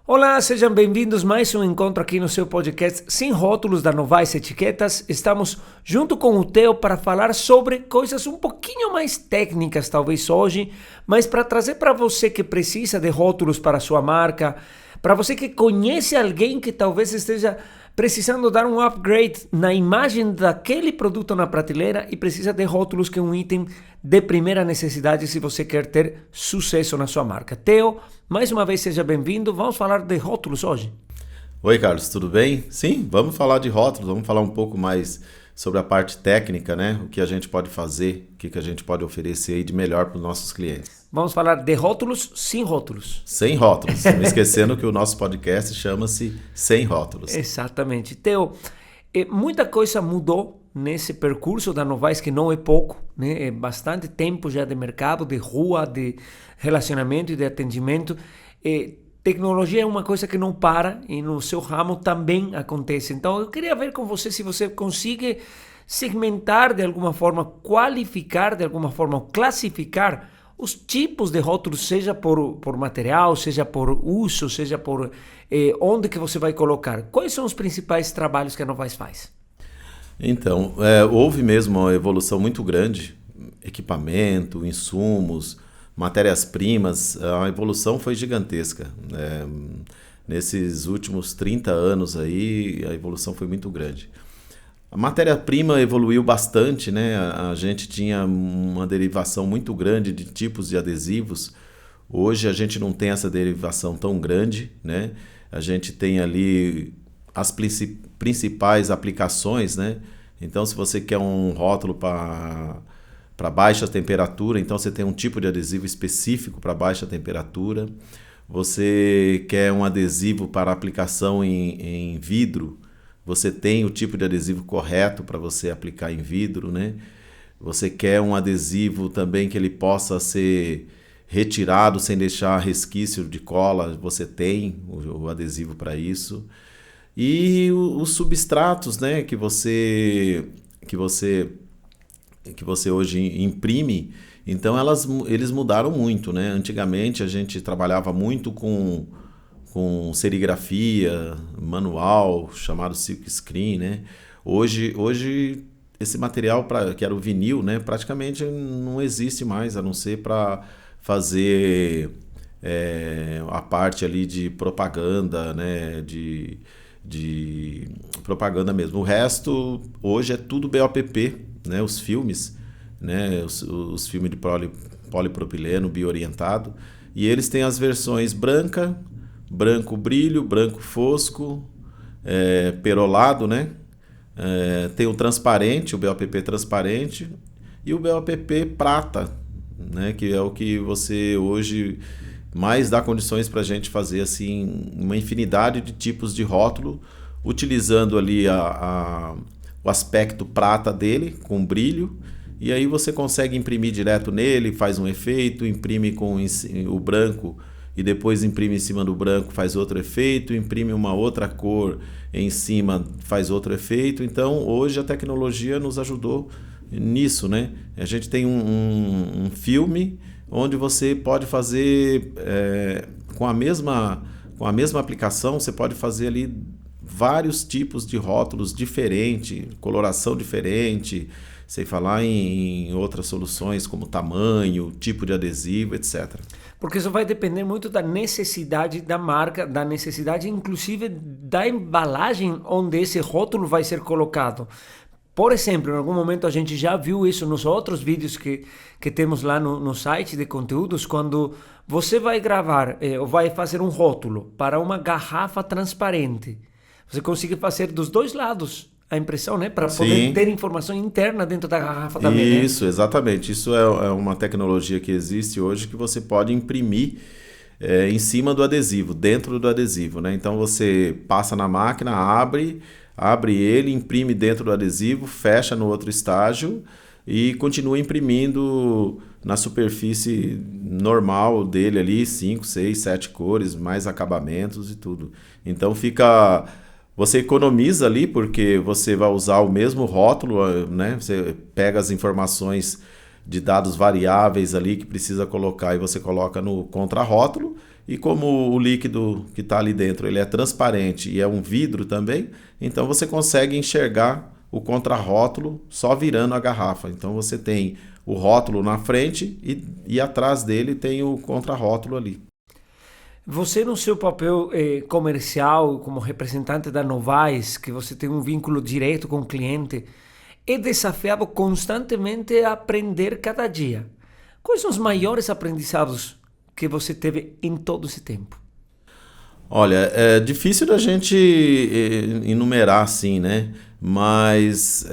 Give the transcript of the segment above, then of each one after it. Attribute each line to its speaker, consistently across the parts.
Speaker 1: Olá, sejam bem-vindos a mais um encontro aqui no seu podcast Sem Rótulos da Novais Etiquetas. Estamos junto com o Theo para falar sobre coisas um pouquinho mais técnicas talvez hoje, mas para trazer para você que precisa de rótulos para a sua marca, para você que conhece alguém que talvez esteja precisando dar um upgrade na imagem daquele produto na prateleira e precisa de rótulos, que é um item de primeira necessidade se você quer ter sucesso na sua marca. Theo, mais uma vez seja bem-vindo. Vamos falar de rótulos hoje.
Speaker 2: Oi, Carlos, tudo bem? Sim, vamos falar de rótulos, vamos falar um pouco mais sobre a parte técnica, né? O que a gente pode fazer, o que a gente pode oferecer aí de melhor para os nossos clientes.
Speaker 1: Vamos falar de rótulos sem rótulos.
Speaker 2: Sem rótulos, não esquecendo que o nosso podcast chama-se Sem Rótulos.
Speaker 1: Exatamente. Theo, muita coisa mudou nesse percurso da Novais, que não é pouco, né? É bastante tempo já de mercado, de rua, de relacionamento e de atendimento. Tecnologia é uma coisa que não para e no seu ramo também acontece. Então eu queria ver com você se você consegue segmentar de alguma forma, qualificar de alguma forma, classificar os tipos de rótulos, seja por material, seja por uso, seja por onde que você vai colocar. Quais são os principais trabalhos que a Novais faz?
Speaker 2: Então, houve mesmo uma evolução muito grande, equipamento, insumos, matérias-primas, a evolução foi gigantesca. Nesses últimos 30 anos aí, a evolução foi muito grande. A matéria-prima evoluiu bastante, né? A gente tinha uma derivação muito grande de tipos de adesivos. Hoje a gente não tem essa derivação tão grande, né? A gente tem ali as principais aplicações, né? Então, se você quer um rótulo para baixa temperatura, então você tem um tipo de adesivo específico para baixa temperatura. Você quer um adesivo para aplicação em vidro, você tem o tipo de adesivo correto para você aplicar em vidro, né? Você quer um adesivo também que ele possa ser retirado sem deixar resquício de cola, você tem o adesivo para isso. E os substratos, né, que você hoje imprime, então eles mudaram muito, né? Antigamente a gente trabalhava muito com serigrafia, manual, chamado silk screen, né? Hoje esse material, que era o vinil, né, praticamente não existe mais, a não ser para fazer a parte ali de propaganda, né, de propaganda mesmo. O resto, hoje é tudo BOPP, né, os filmes, né, os filmes de polipropileno bioorientado, e eles têm as versões branco brilho, branco fosco, perolado, né? Tem o transparente, o BOPP transparente, e o BOPP prata, né? Que é o que você hoje mais dá condições para a gente fazer assim, uma infinidade de tipos de rótulo, utilizando ali o aspecto prata dele, com brilho, e aí você consegue imprimir direto nele, faz um efeito, imprime com o branco, e depois imprime em cima do branco, faz outro efeito, imprime uma outra cor em cima, faz outro efeito. Então, hoje a tecnologia nos ajudou nisso, né? A gente tem um filme onde você pode fazer, com a mesma aplicação, você pode fazer ali vários tipos de rótulos diferentes, coloração diferente, sem falar em outras soluções como tamanho, tipo de adesivo, etc.
Speaker 1: Porque isso vai depender muito da necessidade da marca, da necessidade inclusive da embalagem onde esse rótulo vai ser colocado. Por exemplo, em algum momento a gente já viu isso nos outros vídeos que temos lá no site de conteúdos, quando você vai gravar ou vai fazer um rótulo para uma garrafa transparente. Você consegue fazer dos dois lados a impressão, né? Para poder ter informação interna dentro da garrafa também.
Speaker 2: Isso, né? Exatamente. Isso é uma tecnologia que existe hoje que você pode imprimir em cima do adesivo, dentro do adesivo, né? Então você passa na máquina, abre ele, imprime dentro do adesivo, fecha no outro estágio e continua imprimindo na superfície normal dele ali, 5, 6, 7 cores, mais acabamentos e tudo. Então você economiza ali, porque você vai usar o mesmo rótulo, né? Você pega as informações de dados variáveis ali que precisa colocar e você coloca no contrarótulo e como o líquido que está ali dentro ele é transparente e é um vidro também, então você consegue enxergar o contrarótulo só virando a garrafa. Então você tem o rótulo na frente e atrás dele tem o contrarótulo ali.
Speaker 1: Você, no seu papel comercial, como representante da Novais, que você tem um vínculo direto com o cliente, é desafiado constantemente a aprender cada dia. Quais são os maiores aprendizados que você teve em todo esse tempo?
Speaker 2: Olha, é difícil da gente enumerar assim, né? Mas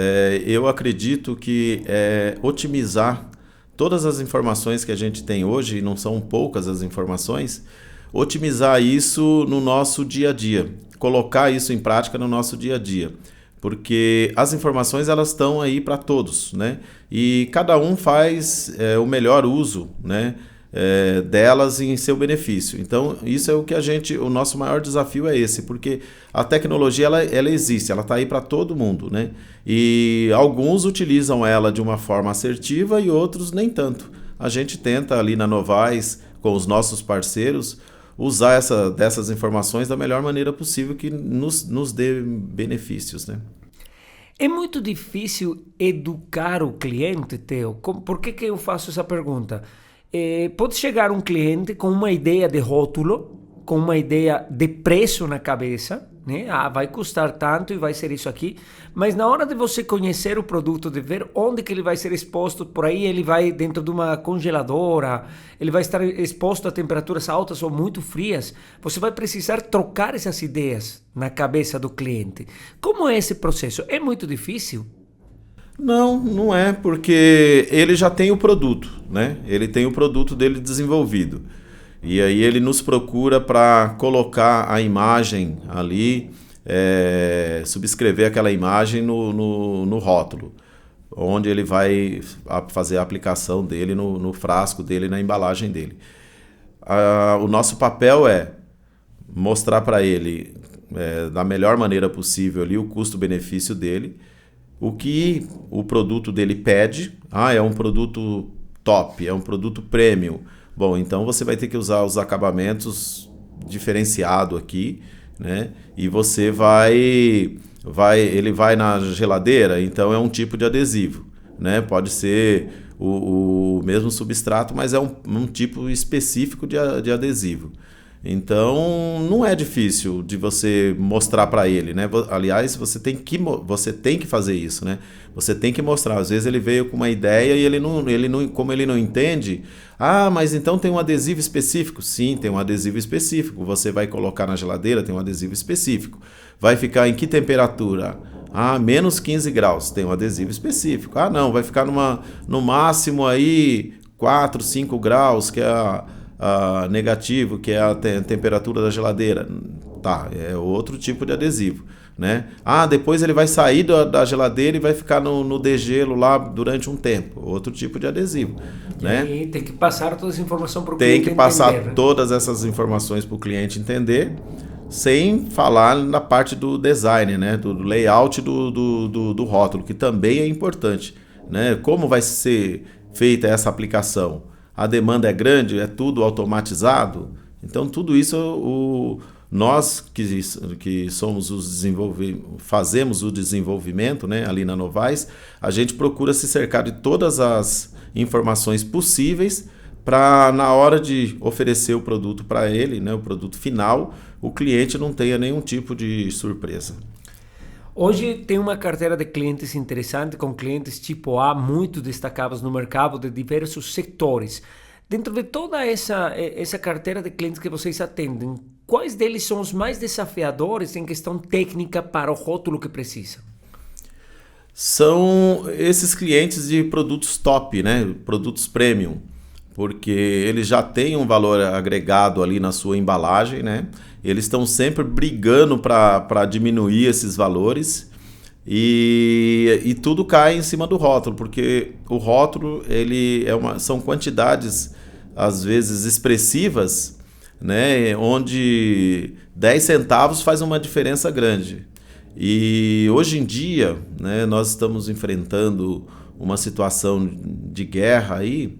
Speaker 2: eu acredito que otimizar todas as informações que a gente tem hoje, e não são poucas as informações, otimizar isso no nosso dia a dia, colocar isso em prática no nosso dia a dia. Porque as informações elas estão aí para todos, né? E cada um faz o melhor uso, né? Delas em seu benefício. Então, isso é o que o nosso maior desafio é esse, porque a tecnologia ela existe, ela está aí para todo mundo, né? E alguns utilizam ela de uma forma assertiva e outros nem tanto. A gente tenta ali na Novais, com os nossos parceiros, usar dessas informações da melhor maneira possível que nos dê benefícios, né?
Speaker 1: É muito difícil educar o cliente, Theo. Por que eu faço essa pergunta? Pode chegar um cliente com uma ideia de rótulo, com uma ideia de preço na cabeça, né? Vai custar tanto e vai ser isso aqui, mas na hora de você conhecer o produto, de ver onde que ele vai ser exposto, por aí ele vai dentro de uma congeladora, ele vai estar exposto a temperaturas altas ou muito frias, você vai precisar trocar essas ideias na cabeça do cliente. Como é esse processo? É muito difícil?
Speaker 2: Não, não é, porque ele já tem o produto, né? Ele tem o produto dele desenvolvido. E aí ele nos procura para colocar a imagem ali, subscrever aquela imagem no rótulo, onde ele vai fazer a aplicação dele no frasco dele, na embalagem dele. O nosso papel é mostrar para ele, da melhor maneira possível ali, o custo-benefício dele, o que o produto dele pede. É um produto top, é um produto premium. Bom, então você vai ter que usar os acabamentos diferenciados aqui, né? E você ele vai na geladeira, então é um tipo de adesivo, né? Pode ser o mesmo substrato, mas é um tipo específico de adesivo. Então, não é difícil de você mostrar para ele, né? Aliás, você tem que fazer isso, né? Você tem que mostrar. Às vezes ele veio com uma ideia e como ele não entende, mas então tem um adesivo específico? Sim, tem um adesivo específico. Você vai colocar na geladeira, tem um adesivo específico. Vai ficar em que temperatura? Menos 15 graus, tem um adesivo específico. Não, vai ficar no máximo aí 4, 5 graus, que é negativo, que é a temperatura da geladeira. Tá, é outro tipo de adesivo, né? Depois ele vai sair da geladeira e vai ficar no degelo lá durante um tempo. Outro tipo de adesivo, né?
Speaker 1: E tem que passar toda essa informação para o cliente entender.
Speaker 2: Tem que passar todas essas informações para o cliente entender, sem falar na parte do design, né? Do layout do rótulo, que também é importante, né? Como vai ser feita essa aplicação? A demanda é grande, é tudo automatizado. Então, tudo isso, nós que somos fazemos o desenvolvimento, né, ali na Novais, a gente procura se cercar de todas as informações possíveis para, na hora de oferecer o produto para ele, né, o produto final, o cliente não tenha nenhum tipo de surpresa.
Speaker 1: Hoje tem uma carteira de clientes interessante, com clientes tipo A muito destacados no mercado de diversos setores. Dentro de toda essa carteira de clientes que vocês atendem, quais deles são os mais desafiadores em questão técnica para o rótulo que precisa?
Speaker 2: São esses clientes de produtos top, né? Produtos premium, porque eles já têm um valor agregado ali na sua embalagem, né? Eles estão sempre brigando para diminuir esses valores e tudo cai em cima do rótulo, porque o rótulo são quantidades às vezes expressivas, né? Onde 10 centavos faz uma diferença grande. E hoje em dia, né, nós estamos enfrentando uma situação de guerra aí,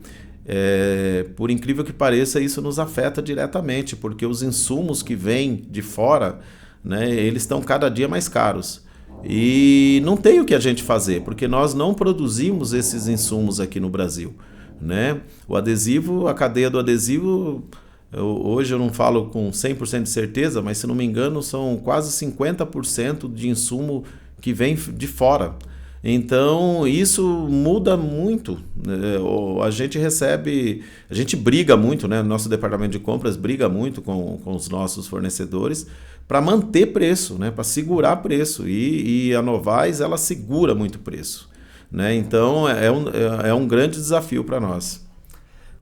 Speaker 2: por incrível que pareça, isso nos afeta diretamente, porque os insumos que vêm de fora, né, eles estão cada dia mais caros. E não tem o que a gente fazer, porque nós não produzimos esses insumos aqui no Brasil, né? O adesivo, a cadeia do adesivo, hoje eu não falo com 100% de certeza, mas se não me engano são quase 50% de insumo que vem de fora. Então isso muda muito, né? A gente briga muito, né? Nosso departamento de compras briga muito com os nossos fornecedores para manter preço, né? Para segurar preço, e a Novais ela segura muito preço, né? Então é um grande desafio para nós.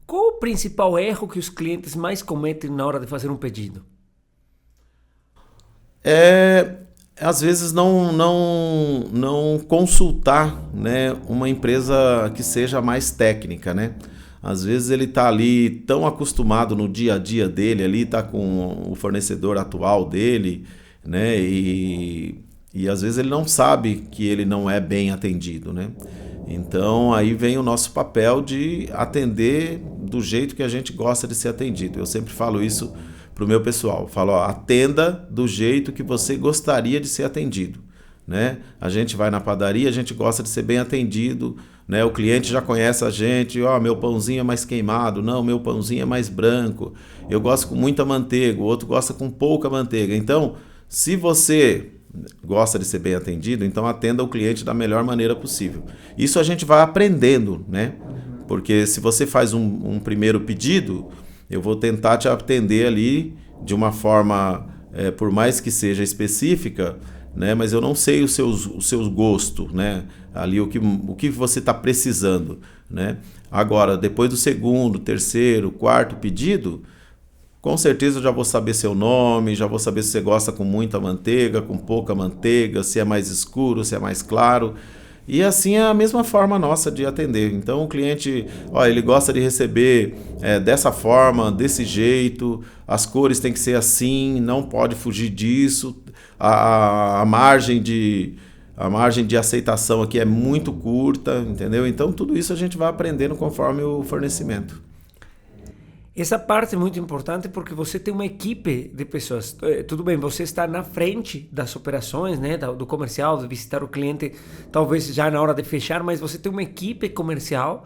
Speaker 1: Qual o principal erro que os clientes mais cometem na hora de fazer um pedido?
Speaker 2: Às vezes não consultar, né, uma empresa que seja mais técnica, né? Às vezes ele está ali tão acostumado no dia a dia dele, ali está com o fornecedor atual dele, né? E às vezes ele não sabe que ele não é bem atendido, né? Então aí vem o nosso papel de atender do jeito que a gente gosta de ser atendido. Eu sempre falo isso para o meu pessoal, falo, ó, atenda do jeito que você gostaria de ser atendido, né? A gente vai na padaria, a gente gosta de ser bem atendido, né? O cliente já conhece a gente, ó, meu pãozinho é mais queimado, não, meu pãozinho é mais branco, eu gosto com muita manteiga, o outro gosta com pouca manteiga. Então, se você gosta de ser bem atendido, então atenda o cliente da melhor maneira possível. Isso a gente vai aprendendo, né? Porque se você faz um primeiro pedido, eu vou tentar te atender ali de uma forma, por mais que seja específica, né? Mas eu não sei os seus gostos, né? Ali o que você está precisando, né? Agora, depois do segundo, terceiro, quarto pedido, com certeza eu já vou saber seu nome, já vou saber se você gosta com muita manteiga, com pouca manteiga, se é mais escuro, se é mais claro. E assim é a mesma forma nossa de atender. Então o cliente, ó, ele gosta de receber dessa forma, desse jeito, as cores têm que ser assim, não pode fugir disso, a margem de aceitação aqui é muito curta, entendeu? Então tudo isso a gente vai aprendendo conforme o fornecimento.
Speaker 1: Essa parte é muito importante porque você tem uma equipe de pessoas. Tudo bem, você está na frente das operações, né, do comercial, de visitar o cliente, talvez já na hora de fechar, mas você tem uma equipe comercial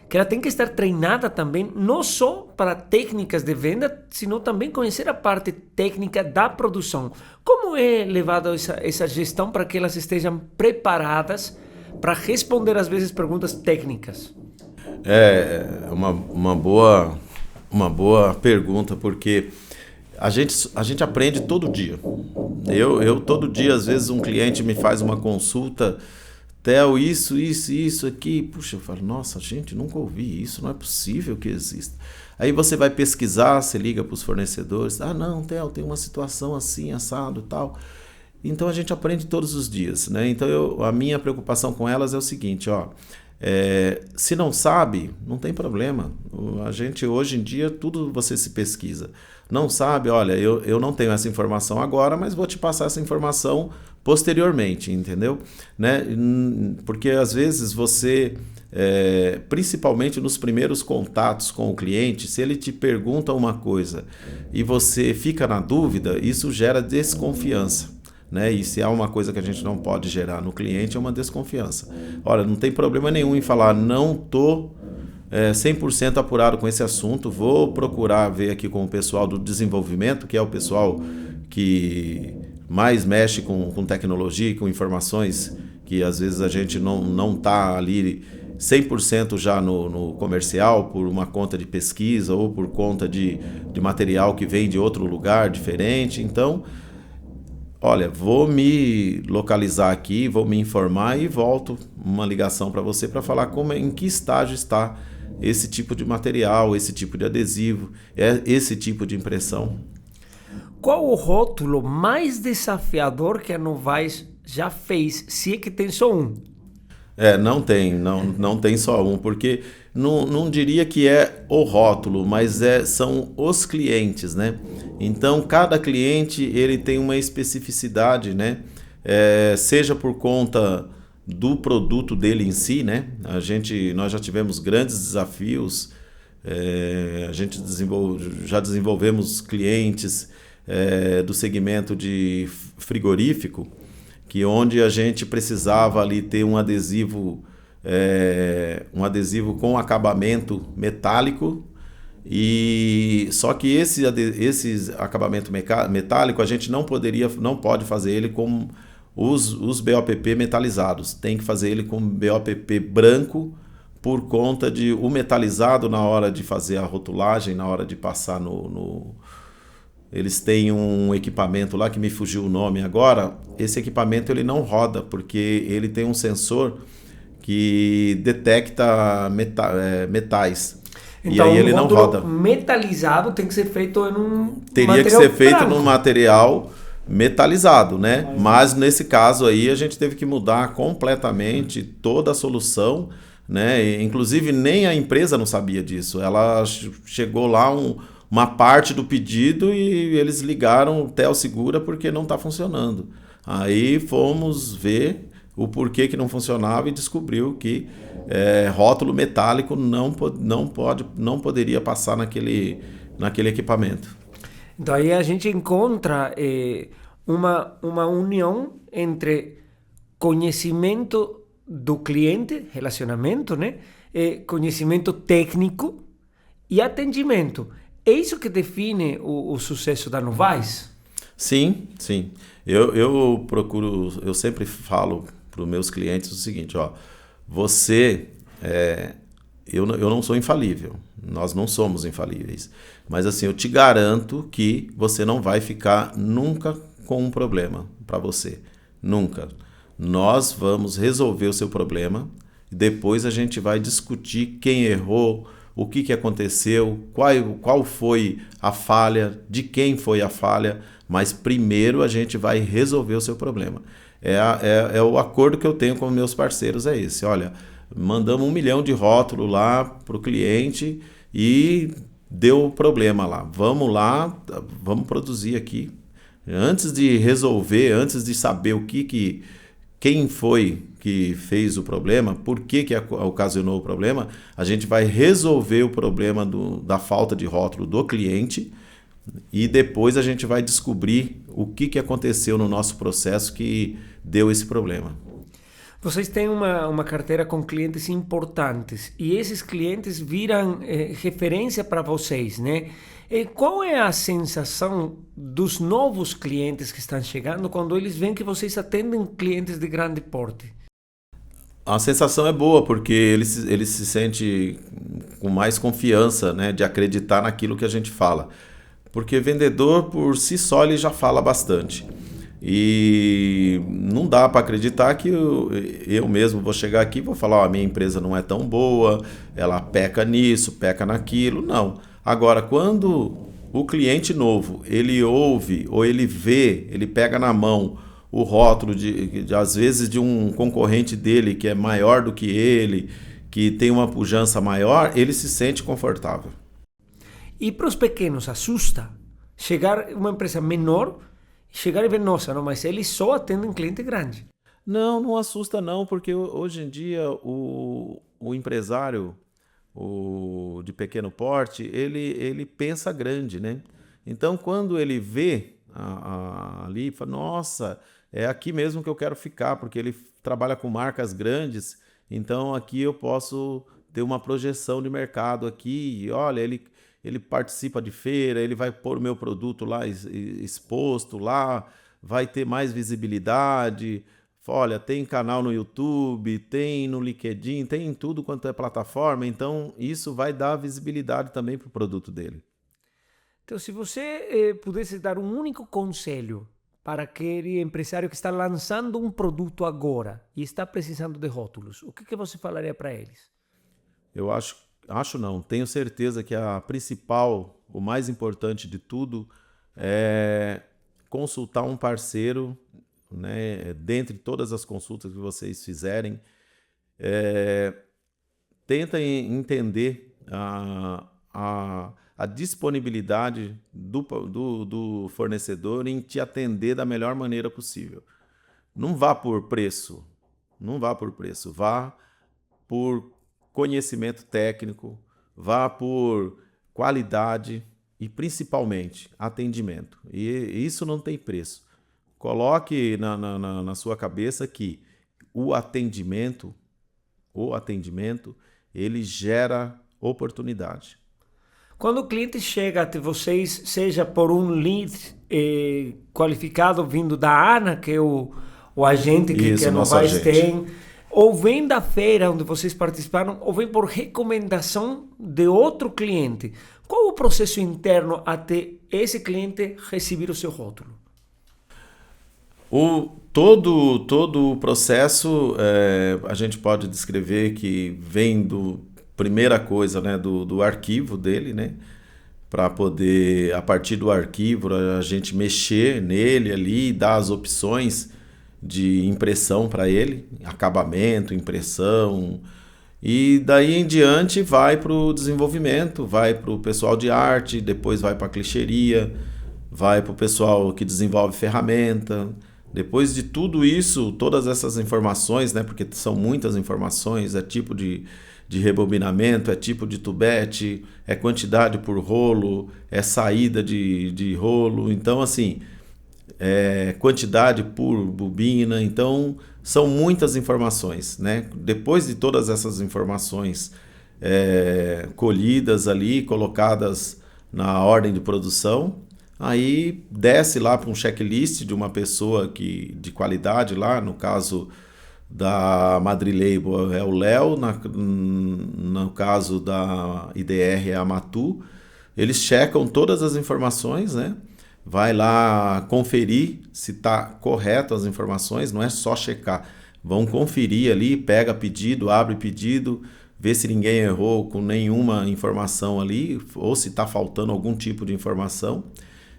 Speaker 1: que ela tem que estar treinada também, não só para técnicas de venda, sino também conhecer a parte técnica da produção. Como é levada essa gestão para que elas estejam preparadas para responder, às vezes, perguntas técnicas?
Speaker 2: É uma boa pergunta, porque a gente aprende todo dia. Eu todo dia, às vezes, um cliente me faz uma consulta, Theo, isso aqui. Puxa, eu falo, nossa, gente, nunca ouvi isso, não é possível que exista. Aí você vai pesquisar, você liga para os fornecedores, não, Theo, tem uma situação assim, assado e tal. Então a gente aprende todos os dias, né? Então a minha preocupação com elas é o seguinte, ó. Se não sabe, não tem problema. A gente, hoje em dia, tudo você se pesquisa. Não sabe, olha, eu não tenho essa informação agora, mas vou te passar essa informação posteriormente, entendeu? Né? Porque às vezes você, principalmente nos primeiros contatos com o cliente, se ele te pergunta uma coisa e você fica na dúvida, isso gera desconfiança. Né? E se há uma coisa que a gente não pode gerar no cliente, é uma desconfiança. Olha, não tem problema nenhum em falar, não estou 100% apurado com esse assunto, vou procurar ver aqui com o pessoal do desenvolvimento, que é o pessoal que mais mexe com tecnologia e com informações, que às vezes a gente não está ali 100% já no comercial, por uma conta de pesquisa ou por conta de material que vem de outro lugar diferente. Então, olha, vou me localizar aqui, vou me informar e volto uma ligação para você para falar em que estágio está esse tipo de material, esse tipo de adesivo, esse tipo de impressão.
Speaker 1: Qual o rótulo mais desafiador que a Novais já fez, se é que tem só um?
Speaker 2: Não tem só um, porque não diria que é o rótulo, mas são os clientes, né? Então, cada cliente ele tem uma especificidade, né? Seja por conta do produto dele em si, né? Nós já tivemos grandes desafios A gente já desenvolvemos clientes do segmento de frigorífico, que onde a gente precisava ali ter um adesivo com acabamento metálico, e só que esse acabamento metálico a gente não pode fazer ele com os BOPP metalizados, tem que fazer ele com BOPP branco, por conta de o metalizado, na hora de fazer a rotulagem, na hora de passar eles têm um equipamento lá que me fugiu o nome agora. Esse equipamento ele não roda, porque ele tem um sensor que detecta metais.
Speaker 1: Então,
Speaker 2: e aí ele não roda.
Speaker 1: Metalizado tem que ser feito em um
Speaker 2: Teria que ser feito num material metalizado, né? Mas nesse caso aí a gente teve que mudar completamente toda a solução, né? Inclusive nem a empresa não sabia disso. Ela chegou lá uma parte do pedido e eles ligaram o Tel Segura porque não está funcionando. Aí fomos ver o porquê que não funcionava e descobriu que rótulo metálico não poderia passar naquele equipamento.
Speaker 1: Então aí a gente encontra uma união entre conhecimento do cliente, relacionamento, né? Conhecimento técnico e atendimento. É isso que define o sucesso da Novais?
Speaker 2: Sim, sim. Eu sempre falo para os meus clientes o seguinte, ó, eu não sou infalível, nós não somos infalíveis, mas assim, eu te garanto que você não vai ficar nunca com um problema para você, nunca. Nós vamos resolver o seu problema e depois a gente vai discutir quem errou, o que aconteceu, qual foi a falha, de quem foi a falha, mas primeiro a gente vai resolver o seu problema. É o acordo que eu tenho com meus parceiros, é esse. Olha, mandamos 1 milhão de rótulos lá para o cliente e deu problema lá. Vamos lá, vamos produzir aqui. Antes de resolver, antes de saber quem foi que fez o problema, por que ocasionou o problema, a gente vai resolver o problema da falta de rótulo do cliente e depois a gente vai descobrir o que aconteceu no nosso processo que deu esse problema.
Speaker 1: Vocês têm uma carteira com clientes importantes e esses clientes viram referência para vocês, né? E qual é a sensação dos novos clientes que estão chegando quando eles veem que vocês atendem clientes de grande porte?
Speaker 2: A sensação é boa, porque ele se sente com mais confiança, né, de acreditar naquilo que a gente fala. Porque vendedor, por si só, ele já fala bastante. E não dá para acreditar que eu mesmo vou chegar aqui e vou falar, a minha empresa não é tão boa, ela peca nisso, peca naquilo. Não. Agora, quando o cliente novo, ele ouve ou ele vê, ele pega na mão o rótulo às vezes de um concorrente dele que é maior do que ele, que tem uma pujança maior, ele se sente confortável.
Speaker 1: E para os pequenos, assusta chegar uma empresa menor, chegar e ver, nossa, não, mas eles só atendem cliente grande.
Speaker 2: Não, não assusta não, porque hoje em dia o empresário de pequeno porte, ele pensa grande, né? Então, quando ele vê ali, fala, nossa, é aqui mesmo que eu quero ficar, porque ele trabalha com marcas grandes, então aqui eu posso ter uma projeção de mercado aqui, e olha, ele participa de feira, ele vai pôr o meu produto lá exposto lá, vai ter mais visibilidade. Olha, tem canal no YouTube, tem no LinkedIn, tem em tudo quanto é plataforma, então isso vai dar visibilidade também para o produto dele.
Speaker 1: Então, se você pudesse dar um único conselho para aquele empresário que está lançando um produto agora e está precisando de rótulos, o que você falaria para eles?
Speaker 2: Eu acho não, tenho certeza que o mais importante de tudo é consultar um parceiro, né? Dentre todas as consultas que vocês fizerem, tentem entender a disponibilidade do fornecedor em te atender da melhor maneira possível. Não vá por preço, não vá por preço, vá por conhecimento técnico, vá por qualidade e principalmente atendimento. E isso não tem preço. Coloque na sua cabeça que o atendimento, ele gera oportunidade.
Speaker 1: Quando o cliente chega até vocês, seja por um lead qualificado vindo da ANA, que é o agente que a Novais tem, ou vem da feira onde vocês participaram, ou vem por recomendação de outro cliente, qual o processo interno até esse cliente receber o seu rótulo?
Speaker 2: Todo o processo a gente pode descrever que vem primeira coisa, né, do arquivo dele, né, para poder, a partir do arquivo, a gente mexer nele ali, dar as opções de impressão para ele, acabamento, impressão, e daí em diante vai para o desenvolvimento, vai para o pessoal de arte, depois vai para a clichêria, vai para o pessoal que desenvolve ferramenta. Depois de tudo isso, todas essas informações, né, porque são muitas informações, é tipo de rebobinamento, é tipo de tubete, é quantidade por rolo, é saída de rolo, então assim, é quantidade por bobina, então são muitas informações, né? Depois de todas essas informações colhidas ali, colocadas na ordem de produção, aí desce lá para um checklist de uma pessoa de qualidade lá, no caso da Madrilabel é o Léo, no caso da IDR é a Matu. Eles checam todas as informações, né? Vai lá conferir se está correto as informações, não é só checar. Vão conferir ali, pega pedido, abre pedido, vê se ninguém errou com nenhuma informação ali, ou se está faltando algum tipo de informação.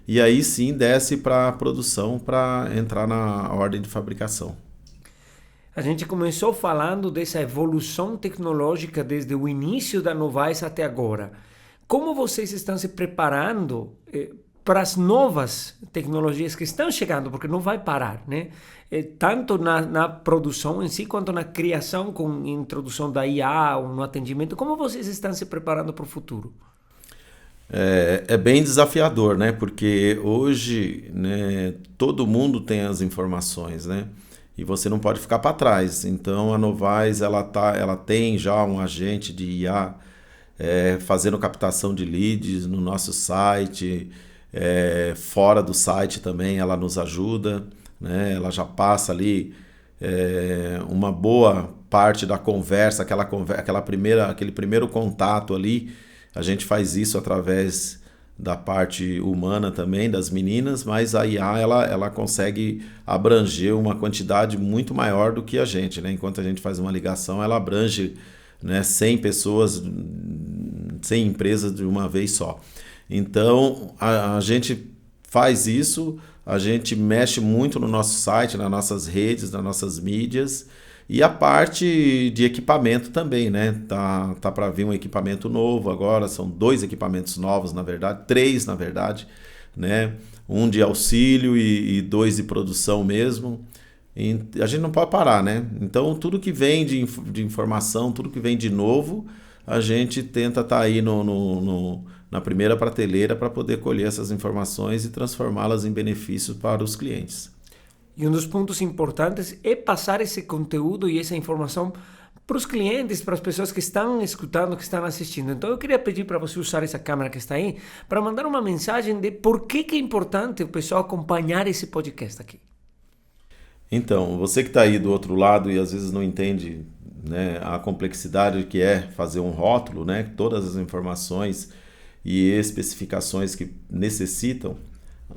Speaker 2: E aí sim desce para a produção para entrar na ordem de fabricação.
Speaker 1: A gente começou falando dessa evolução tecnológica desde o início da Novais até agora. Como vocês estão se preparando para as novas tecnologias que estão chegando, porque não vai parar, né? Tanto na produção em si, quanto na criação com a introdução da IA ou no atendimento. Como vocês estão se preparando para o futuro?
Speaker 2: É bem desafiador, né? Porque hoje, né, todo mundo tem as informações, né? E você não pode ficar para trás. Então a Novais ela tem já um agente de IA fazendo captação de leads no nosso site, fora do site também ela nos ajuda, né? Ela já passa ali uma boa parte da conversa, aquele primeiro contato ali. A gente faz isso através da parte humana também, das meninas, mas a IA ela consegue abranger uma quantidade muito maior do que a gente, né? Enquanto a gente faz uma ligação, ela abrange, né, 100 pessoas, 100 empresas de uma vez só. Então, a gente faz isso, a gente mexe muito no nosso site, nas nossas redes, nas nossas mídias, e a parte de equipamento também, né? Tá para vir um equipamento novo agora, são 2 equipamentos novos, na verdade, 3 na verdade, né? Um de auxílio e 2 de produção mesmo. E a gente não pode parar, né? Então tudo que vem de informação, tudo que vem de novo, a gente tenta estar aí na primeira prateleira para poder colher essas informações e transformá-las em benefícios para os clientes.
Speaker 1: E um dos pontos importantes é passar esse conteúdo e essa informação para os clientes, para as pessoas que estão escutando, que estão assistindo. Então eu queria pedir para você usar essa câmera que está aí para mandar uma mensagem de por que é importante o pessoal acompanhar esse podcast aqui.
Speaker 2: Então, você que está aí do outro lado e às vezes não entende, né, a complexidade que é fazer um rótulo, né, todas as informações e especificações que necessitam,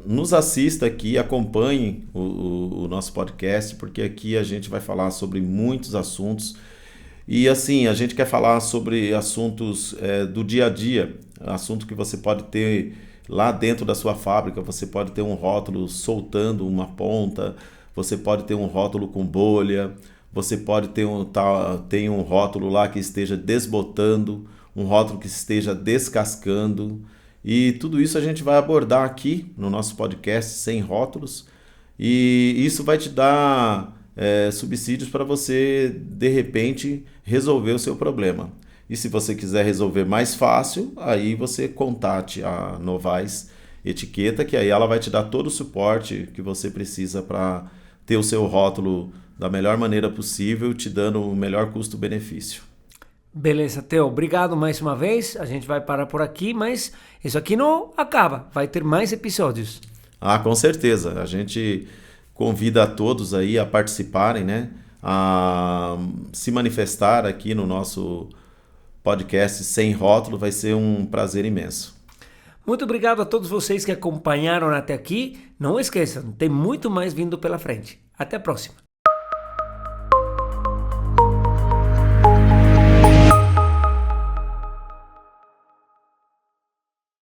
Speaker 2: nos assista aqui, acompanhe o nosso podcast, porque aqui a gente vai falar sobre muitos assuntos. E assim, a gente quer falar sobre assuntos do dia a dia, assunto que você pode ter lá dentro da sua fábrica. Você pode ter um rótulo soltando uma ponta, você pode ter um rótulo com bolha, você pode ter um rótulo lá que esteja desbotando, um rótulo que esteja descascando. E tudo isso a gente vai abordar aqui no nosso podcast Sem Rótulos, e isso vai te dar subsídios para você, de repente, resolver o seu problema. E se você quiser resolver mais fácil, aí você contate a Novaes Etiqueta, que aí ela vai te dar todo o suporte que você precisa para ter o seu rótulo da melhor maneira possível, te dando o melhor custo-benefício.
Speaker 1: Beleza, Theo, obrigado mais uma vez. A gente vai parar por aqui, mas isso aqui não acaba. Vai ter mais episódios.
Speaker 2: Ah, com certeza. A gente convida a todos aí a participarem, né? A se manifestar aqui no nosso podcast Sem Rótulo. Vai ser um prazer imenso.
Speaker 1: Muito obrigado a todos vocês que acompanharam até aqui. Não esqueçam, tem muito mais vindo pela frente. Até a próxima.